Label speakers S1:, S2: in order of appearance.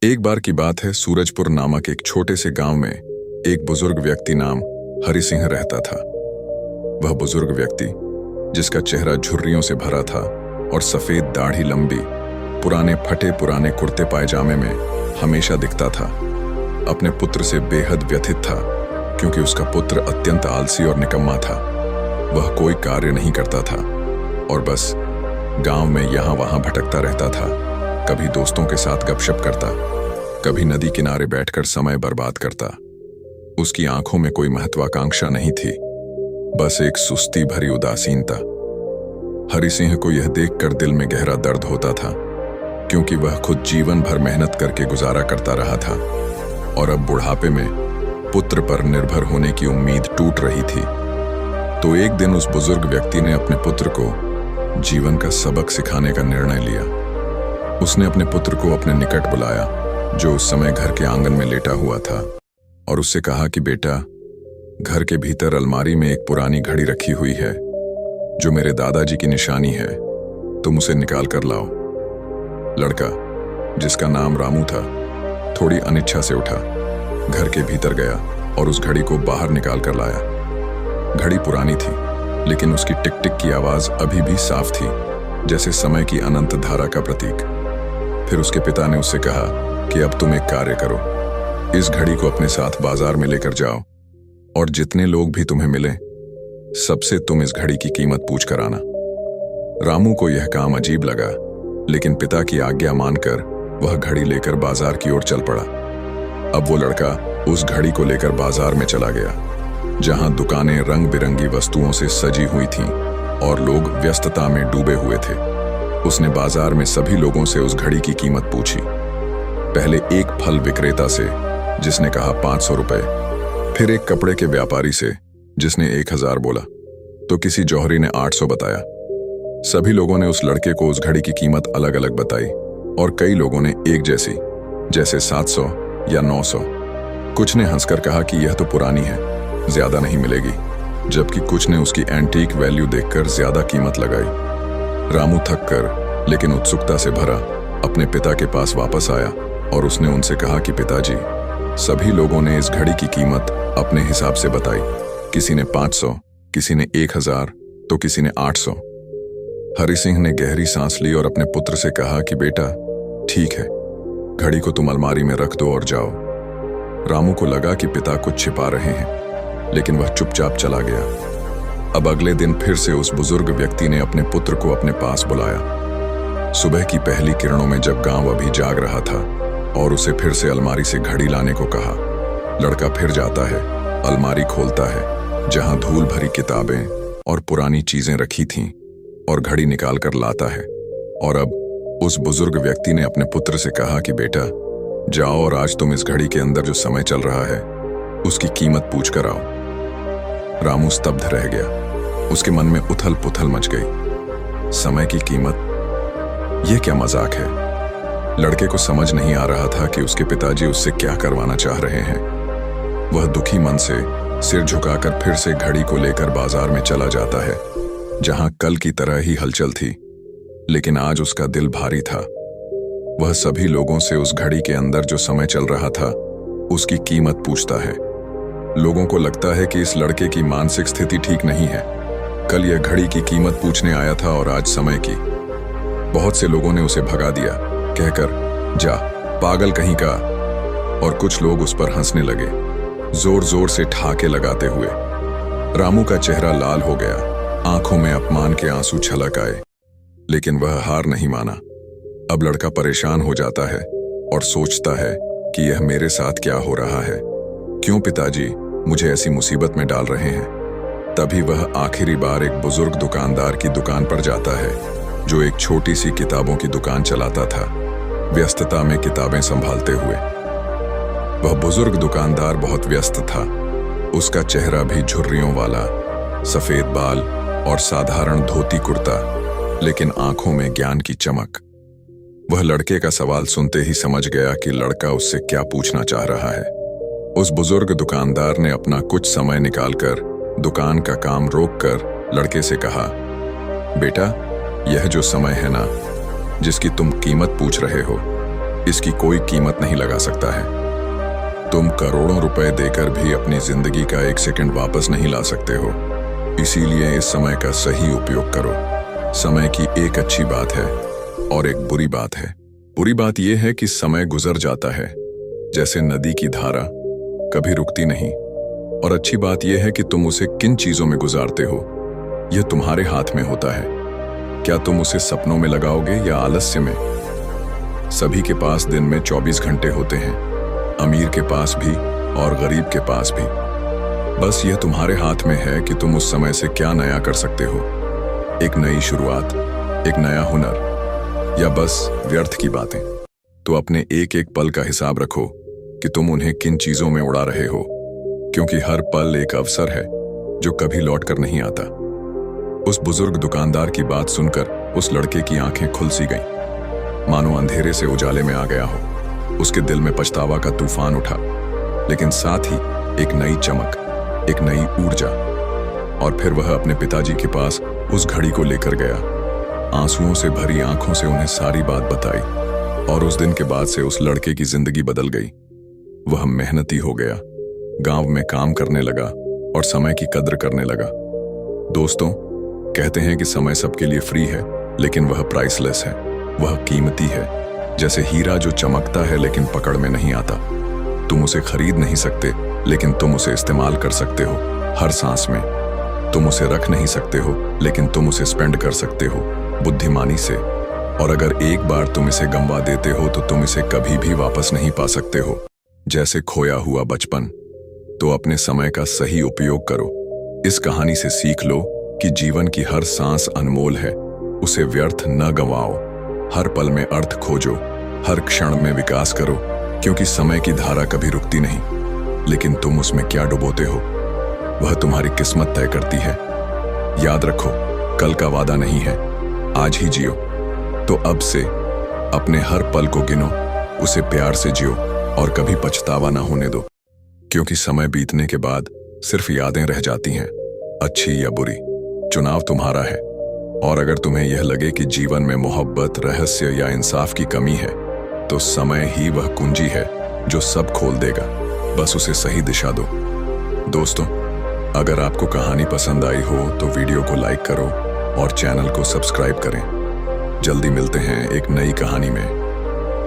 S1: एक बार की बात है, सूरजपुर नामक एक छोटे से गांव में एक बुजुर्ग व्यक्ति नाम हरि सिंह रहता था। वह बुजुर्ग व्यक्ति, जिसका चेहरा झुर्रियों से भरा था और सफेद दाढ़ी लंबी, पुराने फटे पुराने कुर्ते पायजामे में हमेशा दिखता था, अपने पुत्र से बेहद व्यथित था क्योंकि उसका पुत्र अत्यंत आलसी और निकम्मा था। वह कोई कार्य नहीं करता था और बस गांव में यहां वहां भटकता रहता था। कभी दोस्तों के साथ गपशप करता, कभी नदी किनारे बैठकर समय बर्बाद करता। उसकी आंखों में कोई महत्वाकांक्षा नहीं थी, बस एक सुस्ती भरी उदासीनता। हरि सिंह को यह देखकर दिल में गहरा दर्द होता था क्योंकि वह खुद जीवन भर मेहनत करके गुजारा करता रहा था और अब बुढ़ापे में पुत्र पर निर्भर होने की उम्मीद टूट रही थी। तो एक दिन उस बुजुर्ग व्यक्ति ने अपने पुत्र को जीवन का सबक सिखाने का निर्णय लिया। उसने अपने पुत्र को अपने निकट बुलाया, जो उस समय घर के आंगन में लेटा हुआ था, और उससे कहा कि बेटा, घर के भीतर अलमारी में एक पुरानी घड़ी रखी हुई है जो मेरे दादाजी की निशानी है, तुम उसे निकाल कर लाओ। लड़का, जिसका नाम रामू था, थोड़ी अनिच्छा से उठा, घर के भीतर गया और उस घड़ी को बाहर निकाल कर लाया। घड़ी पुरानी थी, लेकिन उसकी टिक टिक की आवाज अभी भी साफ थी, जैसे समय की अनंत धारा का प्रतीक। फिर उसके पिता ने उससे कहा कि अब तुम एक कार्य करो, इस घड़ी को अपने साथ बाजार में लेकर जाओ और जितने लोग भी तुम्हें मिले, सबसे तुम इस घड़ी की कीमत पूछ कर आना। रामू को यह काम अजीब लगा, लेकिन पिता की आज्ञा मानकर वह घड़ी लेकर बाजार की ओर चल पड़ा। अब वो लड़का उस घड़ी को लेकर बाजार में चला गया, जहां दुकानें रंग बिरंगी वस्तुओं से सजी हुई थीं और लोग व्यस्तता में डूबे हुए थे। उसने बाजार में सभी लोगों से उस घड़ी की कीमत पूछी। पहले एक फल विक्रेता से, जिसने कहा 500 रुपए, फिर एक कपड़े के व्यापारी से, जिसने 1000 बोला, तो किसी जौहरी ने 800 बताया। सभी लोगों ने उस लड़के को उस घड़ी की कीमत अलग अलग बताई और कई लोगों ने एक जैसी, जैसे 700 या 900। कुछ ने हंसकर कहा कि यह तो पुरानी है, ज्यादा नहीं मिलेगी, जबकि कुछ ने उसकी एंटीक वैल्यू देखकर ज्यादा कीमत लगाई। रामू थक कर लेकिन उत्सुकता से भरा अपने पिता के पास वापस आया और उसने उनसे कहा कि पिताजी, सभी लोगों ने इस घड़ी की कीमत अपने हिसाब से बताई। किसी ने 500, किसी ने 1000, तो किसी ने 800। हरि सिंह ने गहरी सांस ली और अपने पुत्र से कहा कि बेटा, ठीक है, घड़ी को तुम अलमारी में रख दो और जाओ। रामू को लगा कि पिता कुछ छिपा रहे हैं, लेकिन वह चुपचाप चला गया। अब अगले दिन फिर से उस बुजुर्ग व्यक्ति ने अपने पुत्र को अपने पास बुलाया। सुबह की पहली किरणों में जब गांव अभी जाग रहा था और उसे फिर से अलमारी से घड़ी लाने को कहा, लड़का फिर जाता है, अलमारी खोलता है, जहां धूल भरी किताबें और पुरानी चीजें रखी थीं, और घड़ी निकाल कर लाता है। और अब उस बुजुर्ग व्यक्ति ने अपने पुत्र से कहा कि बेटा, जाओ और आज तुम इस घड़ी के अंदर जो समय चल रहा है उसकी कीमत पूछ कर आओ। रामू स्तब्ध रह गया, उसके मन में उथल पुथल मच गई। समय की कीमत, यह क्या मजाक है? लड़के को समझ नहीं आ रहा था कि उसके पिताजी उससे क्या करवाना चाह रहे हैं। वह दुखी मन से सिर झुकाकर फिर से घड़ी को लेकर बाजार में चला जाता है, जहां कल की तरह ही हलचल थी, लेकिन आज उसका दिल भारी था। वह सभी लोगों से उस घड़ी के अंदर जो समय चल रहा था उसकी कीमत पूछता है। लोगों को लगता है कि इस लड़के की मानसिक स्थिति ठीक नहीं है। कल यह घड़ी की कीमत पूछने आया था और आज समय की। बहुत से लोगों ने उसे भगा दिया, कहकर जा पागल कहीं का, और कुछ लोग उस पर हंसने लगे, जोर जोर से ठहाके लगाते हुए। रामू का चेहरा लाल हो गया, आंखों में अपमान के आंसू छलक आए, लेकिन वह हार नहीं माना। अब लड़का परेशान हो जाता है और सोचता है कि यह मेरे साथ क्या हो रहा है, क्यों पिताजी मुझे ऐसी मुसीबत में डाल रहे हैं। तभी वह आखिरी बार एक बुजुर्ग दुकानदार की दुकान पर जाता है, जो एक छोटी सी किताबों की दुकान चलाता था, व्यस्तता में किताबें संभालते हुए। वह बुजुर्ग दुकानदार बहुत व्यस्त था, उसका चेहरा भी झुर्रियों वाला, सफेद बाल और साधारण धोती कुर्ता, लेकिन आंखों में ज्ञान की चमक। वह लड़के का सवाल सुनते ही समझ गया कि लड़का उससे क्या पूछना चाह रहा है। उस बुजुर्ग दुकानदार ने अपना कुछ समय निकालकर दुकान का काम रोककर लड़के से कहा, बेटा, यह जो समय है ना, जिसकी तुम कीमत पूछ रहे हो, इसकी कोई कीमत नहीं लगा सकता है। तुम करोड़ों रुपए देकर भी अपनी जिंदगी का एक सेकंड वापस नहीं ला सकते हो। इसीलिए इस समय का सही उपयोग करो। समय की एक अच्छी बात है और एक बुरी बात है। बुरी बात यह है कि समय गुजर जाता है जैसे नदी की धारा, कभी रुकती नहीं। और अच्छी बात यह है कि तुम उसे किन चीजों में गुजारते हो यह तुम्हारे हाथ में होता है। क्या तुम उसे सपनों में लगाओगे या आलस्य में? सभी के पास दिन में 24 घंटे होते हैं, अमीर के पास भी और गरीब के पास भी। बस यह तुम्हारे हाथ में है कि तुम उस समय से क्या नया कर सकते हो। एक नई शुरुआत, एक नया हुनर, या बस व्यर्थ की बातें। तो अपने एक एक पल का हिसाब रखो कि तुम उन्हें किन चीजों में उड़ा रहे हो, क्योंकि हर पल एक अवसर है जो कभी लौट कर नहीं आता। उस बुजुर्ग दुकानदार की बात सुनकर उस लड़के की आंखें खुल सी गईं, मानो अंधेरे से उजाले में आ गया हो। उसके दिल में पछतावा का तूफान उठा, लेकिन साथ ही एक नई चमक, एक नई ऊर्जा। और फिर वह अपने पिताजी के पास उस घड़ी को लेकर गया, आंसुओं से भरी आंखों से उन्हें सारी बात बताई। और उस दिन के बाद से उस लड़के की जिंदगी बदल गई। वह मेहनती हो गया, गांव में काम करने लगा और समय की कद्र करने लगा। दोस्तों, कहते हैं कि समय सबके लिए फ्री है, लेकिन वह प्राइसलेस है, वह कीमती है। जैसे हीरा जो चमकता है लेकिन पकड़ में नहीं आता। तुम उसे खरीद नहीं सकते, लेकिन तुम उसे इस्तेमाल कर सकते हो हर सांस में। तुम उसे रख नहीं सकते हो, लेकिन तुम उसे स्पेंड कर सकते हो बुद्धिमानी से। और अगर एक बार तुम इसे गंवा देते हो तो तुम इसे कभी भी वापस नहीं पा सकते हो। जैसे खोया हुआ बचपन। तो अपने समय का सही उपयोग करो। इस कहानी से सीख लो कि जीवन की हर सांस अनमोल है, उसे व्यर्थ न गंवाओ। हर पल में अर्थ खोजो, हर क्षण में विकास करो, क्योंकि समय की धारा कभी रुकती नहीं, लेकिन तुम उसमें क्या डुबोते हो वह तुम्हारी किस्मत तय करती है। याद रखो, कल का वादा नहीं है, आज ही जियो। तो अब से अपने हर पल को गिनो, उसे प्यार से जियो और कभी पछतावा ना होने दो, क्योंकि समय बीतने के बाद सिर्फ यादें रह जाती हैं, अच्छी या बुरी। चुनाव तुम्हारा है। और अगर तुम्हें यह लगे कि जीवन में मोहब्बत, रहस्य या इंसाफ की कमी है, तो समय ही वह कुंजी है जो सब खोल देगा। बस उसे सही दिशा दो। दोस्तों, अगर आपको कहानी पसंद आई हो तो वीडियो को लाइक करो और चैनल को सब्सक्राइब करें। जल्दी मिलते हैं एक नई कहानी में।